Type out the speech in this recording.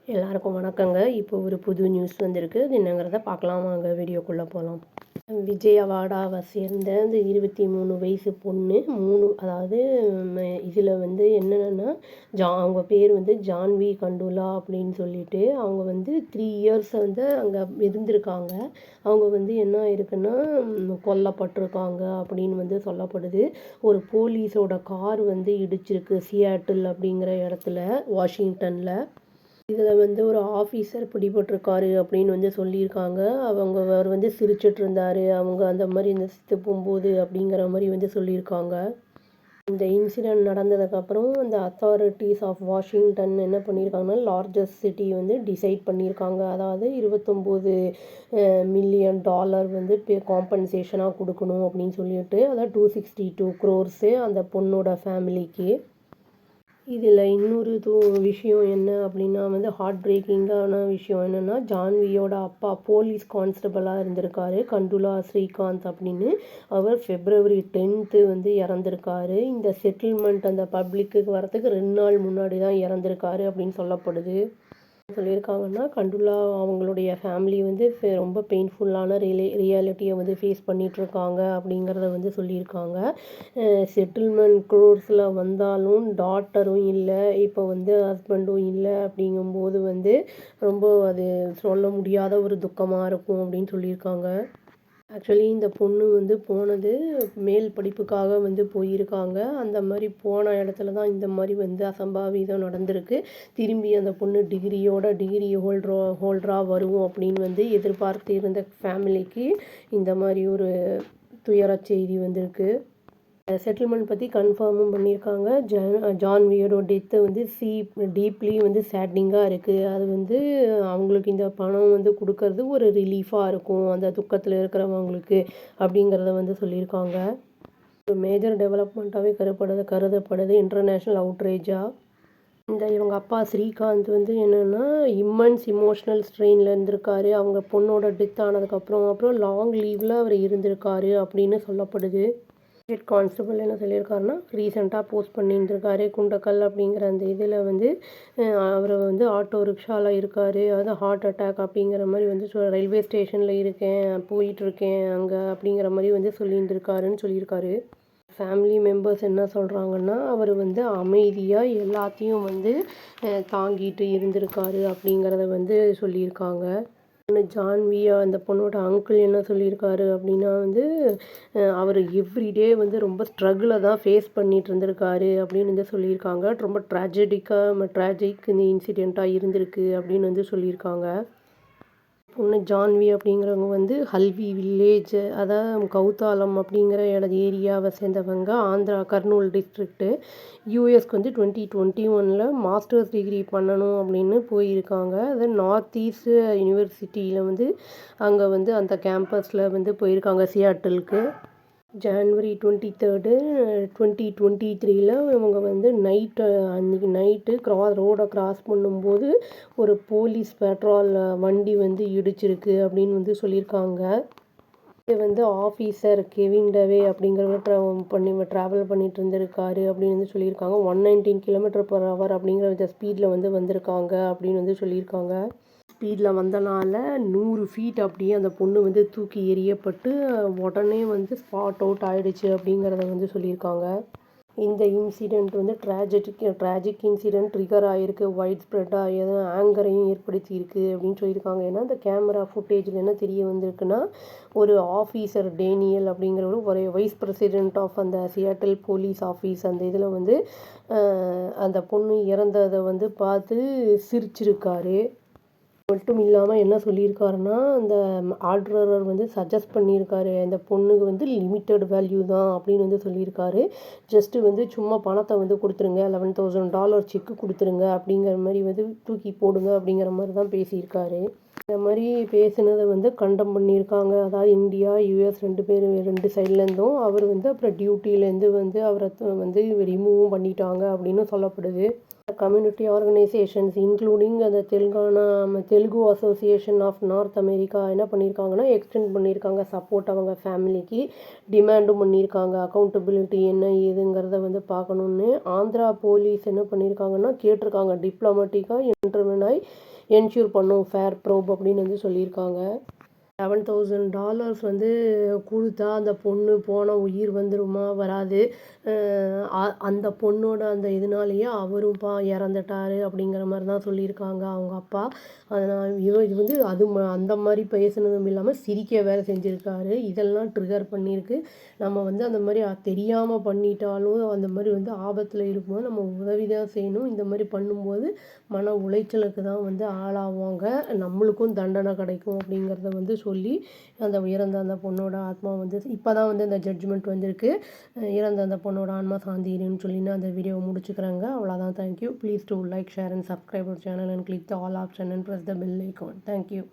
எல்லாருக்கும் வணக்கங்க. இப்போ ஒரு புது நியூஸ் வந்திருக்கு. அது என்னங்கிறத பார்க்கலாம் வாங்க வீடியோக்குள்ளே போகலாம். விஜயவாடாவை சேர்ந்த இந்த 23 வயசு பொண்ணு 3 அதாவது இதில் வந்து என்னென்னா அவங்க பேர் வந்து ஜான்வி கண்டுலா அப்படின்னு சொல்லிட்டு அவங்க வந்து 3 இயர்ஸ் வந்து அங்கே இருந்திருக்காங்க. அவங்க வந்து என்ன இருக்குன்னா கொல்லப்பட்டிருக்காங்க அப்படின்னு வந்து சொல்லப்படுது. ஒரு போலீஸோட கார் வந்து இடிச்சிருக்கு சியாட்டில் அப்படிங்கிற இடத்துல, வாஷிங்டனில். இதில் வந்து ஒரு ஆஃபீஸர் பிடிபட்டிருக்காரு அப்படின்னு வந்து சொல்லியிருக்காங்க. அவர் வந்து சிரிச்சிட்டு இருந்தார், அவங்க அந்த மாதிரி இந்த செத்து போகும்போது அப்படிங்கிற மாதிரி வந்து சொல்லியிருக்காங்க. இந்த இன்சிடெண்ட் நடந்ததுக்கப்புறம் அந்த அத்தாரிட்டிஸ் ஆஃப் வாஷிங்டன் என்ன பண்ணியிருக்காங்கன்னா, லார்ஜஸ்ட் சிட்டி வந்து டிசைட் பண்ணியிருக்காங்க. அதாவது $29 மில்லியன் வந்து காம்பன்சேஷனாக கொடுக்கணும் அப்படின்னு சொல்லிட்டு, அதாவது 262 crores அந்த பொண்ணோட ஃபேமிலிக்கு. இதில் இன்னொரு விஷயம் என்ன அப்படின்னா வந்து ஹார்ட் பிரேக்கிங்கான விஷயம் என்னென்னா, ஜான்வியோட அப்பா போலீஸ் கான்ஸ்டபிளாக இருந்திருக்காரு, கண்டுலா ஸ்ரீகாந்த் அப்படின்னு. அவர் February 10th வந்து இறந்துருக்காரு. இந்த செட்டில்மெண்ட் அந்த பப்ளிக்கு வரத்துக்கு 2 நாள் முன்னாடி தான் இறந்துருக்காரு அப்படின்னு சொல்லப்படுது. சொல்லியிருக்காங்கன்னா, கண்டுலா அவங்களுடைய ஃபேமிலி வந்து ரொம்ப பெயின்ஃபுல்லான ரியாலிட்டியை வந்து ஃபேஸ் பண்ணிகிட்ருக்காங்க அப்படிங்கிறத வந்து சொல்லியிருக்காங்க. செட்டில்மெண்ட் க்ரோர்ஸில் வந்தாலும் டாட்டரும் இல்லை, இப்போ வந்து ஹஸ்பண்டும் இல்லை அப்படிங்கும்போது வந்து ரொம்ப அது சொல்ல முடியாத ஒரு துக்கமாக இருக்கும் அப்படின்னு சொல்லியிருக்காங்க. ஆக்சுவலி இந்த பொண்ணு வந்து போனது மேல் படிப்புக்காக வந்து போயிருக்காங்க. அந்த மாதிரி போன இடத்துல தான் இந்த மாதிரி வந்து அசம்பாவிதம் நடந்திருக்கு. திரும்பி அந்த பொண்ணு டிகிரி ஹோல்டராக வரும் அப்படின்னு வந்து எதிர்பார்த்து இருந்த ஃபேமிலிக்கு இந்த மாதிரி ஒரு துயரச் செய்தி வந்திருக்கு. செட்டில்மெண்ட் பற்றி கன்ஃபார்மும் பண்ணியிருக்காங்க. ஜான்வியோட டெத்து வந்து டீப்லி வந்து சேட்னிங்காக இருக்குது. அது வந்து அவங்களுக்கு இந்த பணம் வந்து கொடுக்கறது ஒரு ரிலீஃபாக இருக்கும் அந்த துக்கத்தில் இருக்கிறவங்களுக்கு அப்படிங்கிறத வந்து சொல்லியிருக்காங்க. ஒரு மேஜர் டெவலப்மெண்ட்டாகவே கருதப்படுது இன்டர்நேஷ்னல் அவுட்ரேஜாக. இவங்க அப்பா ஸ்ரீகாந்த் வந்து என்னென்னா இம்மன்ஸ் இமோஷ்னல் ஸ்ட்ரெயினில் இருந்திருக்காரு. அவங்க பொண்ணோட டெத் ஆனதுக்கப்புறம் லாங் லீவில் அவர் இருந்திருக்காரு அப்படின்னு சொல்லப்படுது. ஹெட் கான்ஸ்டபிள் என்ன சொல்லியிருக்காருன்னா, ரீசெண்டாக போஸ்ட் பண்ணியிருந்திருக்காரு குண்டக்கல் அப்படிங்கிற அந்த இதில் வந்து அவர் வந்து ஆட்டோ ரிக்ஷாவில் இருக்கார், அதாவது ஹார்ட் அட்டாக் அப்படிங்கிற மாதிரி வந்து ரயில்வே ஸ்டேஷனில் இருக்கேன், போயிட்டுருக்கேன் அங்கே அப்படிங்கிற மாதிரி வந்து சொல்லியிருந்திருக்காருன்னு சொல்லியிருக்காரு. ஃபேமிலி மெம்பர்ஸ் என்ன சொல்கிறாங்கன்னா, அவர் வந்து அமைதியாக எல்லாத்தையும் வந்து தாங்கிட்டு இருந்திருக்காரு அப்படிங்கிறத வந்து சொல்லியிருக்காங்க. ஜான்வியா அந்த பொண்ணோட அங்கிள் என்ன சொல்லியிருக்காரு அப்படின்னா வந்து அவர் எவ்ரிடே வந்து ரொம்ப ஸ்ட்ரகிளை தான் ஃபேஸ் பண்ணிகிட்டு இருந்திருக்காரு அப்படின்னு வந்து சொல்லியிருக்காங்க. ரொம்ப ட்ராஜிக் இந்த இன்சிடெண்ட்டாக இருந்திருக்கு அப்படின்னு வந்து சொல்லியிருக்காங்க. பொண்ணு ஜான்வி அப்படிங்கிறவங்க வந்து ஹல்வி வில்லேஜ், அதாவது கௌதாலம் அப்படிங்கிற ஏரியாவை சேர்ந்தவங்க. ஆந்திரா கர்னூல் டிஸ்ட்ரிக்ட்டு. யூஎஸ்க்கு வந்து 2021 மாஸ்டர்ஸ் டிகிரி பண்ணணும் அப்படின்னு போயிருக்காங்க. அது நார்த் ஈஸ்ட் யூனிவர்சிட்டியில் வந்து அங்கே வந்து அந்த கேம்பஸில் வந்து போயிருக்காங்க சியாட்டிலுக்கு. January 23, 2023 இவங்க வந்து அன்றைக்கி நைட்டு ரோடை கிராஸ் பண்ணும்போது ஒரு போலீஸ் பெட்ரோல் வண்டி வந்து இடிச்சிருக்கு அப்படின்னு வந்து சொல்லியிருக்காங்க. இது வந்து ஆஃபீஸர் கெவின் டவே அப்படிங்கிறவர் ட்ராவல் பண்ணிட்டு இருந்திருக்காரு அப்படின்னு வந்து சொல்லியிருக்காங்க. 119 km/h அப்படிங்கிற ஸ்பீடில் வந்து வந்திருக்காங்க அப்படின்னு வந்து சொல்லியிருக்காங்க. ஸ்பீடில் வந்தனால 100 feet அப்படியே அந்த பொண்ணு வந்து தூக்கி எறியப்பட்டு உடனே வந்து ஸ்பாட் அவுட் ஆகிடுச்சு அப்படிங்கிறத வந்து சொல்லியிருக்காங்க. இந்த இன்சிடெண்ட் வந்து ட்ராஜிக் இன்சிடெண்ட் ட்ரிகர் ஆகிருக்கு, வைட் ஸ்ப்ரெட்டாக எதுவும் ஆங்கரையும் ஏற்படுத்தியிருக்கு அப்படின்னு சொல்லியிருக்காங்க. ஏன்னா இந்த கேமரா ஃபுட்டேஜில் என்ன தெரிய வந்திருக்குன்னா, ஒரு ஆஃபீஸர் டேனியல் அப்படிங்கிறவரு ஒரு வைஸ் பிரசிடெண்ட் ஆஃப் அந்த சியாட்டில் போலீஸ் ஆஃபீஸ் அந்த இதில் வந்து அந்த பொண்ணு இறந்ததை வந்து பார்த்து சிரிச்சிருக்காரு. மட்டும் இல்லாமல் என்ன சொல்லியிருக்காருன்னா, அந்த ஆர்டரர் வந்து சஜஸ்ட் பண்ணியிருக்காரு, அந்த பொண்ணுக்கு வந்து லிமிட்டட் வேல்யூ தான் அப்படின்னு வந்து சொல்லியிருக்காரு. ஜஸ்ட்டு வந்து சும்மா பணத்தை வந்து கொடுத்துருங்க, $11,000 செக்கு கொடுத்துருங்க அப்படிங்கிற மாதிரி வந்து தூக்கி போடுங்க அப்படிங்கிற மாதிரி தான் பேசியிருக்காரு. இந்த மாதிரி பேசுனதை வந்து கண்டம் பண்ணியிருக்காங்க. அதாவது இந்தியா யூஎஸ் 2 சைட்லேருந்தும். அவர் வந்து அப்புறம் டியூட்டிலேருந்து வந்து அவரை வந்து ரிமூவும் பண்ணிட்டாங்க அப்படின்னு சொல்லப்படுது. கம்யூனிட்டி ஆர்கனைசேஷன்ஸ் இன்க்ளூடிங் அந்த Telugu association of north America என்ன பண்ணியிருக்காங்கன்னா, எக்ஸ்டெண்ட் பண்ணியிருக்காங்க சப்போர்ட் அவங்க ஃபேமிலிக்கு. டிமாண்டும் பண்ணியிருக்காங்க அக்கௌண்டபிலிட்டி என்ன ஏதுங்கிறத வந்து பார்க்கணுன்னு. ஆந்திரா போலீஸ் என்ன பண்ணியிருக்காங்கன்னா கேட்டிருக்காங்க, டிப்ளமேட்டிக்காக இன்டர்வென் ஆகி என்ஷூர் பண்ணும் ஃபேர் ப்ரோப் அப்படின்னு வந்து சொல்லியிருக்காங்க. $7,000 வந்து கொடுத்தா அந்த பொண்ணு போன உயிர் வந்துருமா? வராது. அந்த பொண்ணோட அந்த இதனாலேயே அவரும் இறந்துட்டாரு அப்படிங்கிற மாதிரி தான் சொல்லியிருக்காங்க அவங்க அப்பா. அதனால் இது வந்து அந்த மாதிரி பேசுனதும் இல்லாமல் சிரிக்க வேறு செஞ்சுருக்காரு. இதெல்லாம் ட்ரிகர் பண்ணியிருக்கு. நம்ம வந்து அந்த மாதிரி தெரியாமல் பண்ணிட்டாலும் அந்த மாதிரி வந்து ஆபத்தில் இருக்கும்போது நம்ம உதவி தான் செய்யணும். இந்த மாதிரி பண்ணும்போது மன உளைச்சலுக்கு தான் வந்து ஆளாவாங்க. நம்மளுக்கும் தண்டனை கிடைக்கும் அப்படிங்கிறத வந்து சொல்லி இறந்த அந்த பொண்ணோட ஆத்மா வந்து இப்போ தான் வந்து அந்த ஜட்ஜ்மெண்ட் வந்திருக்கு. இறந்த அந்த பொண்ணோட ஆன்மா சாந்தின்னு சொல்லின்னு அந்த வீடியோவை முடிச்சுக்கிறாங்க. அவ்வளோதான். Thank you. Please do like, share and subscribe our channel and click the all option and press the bell icon. Thank you.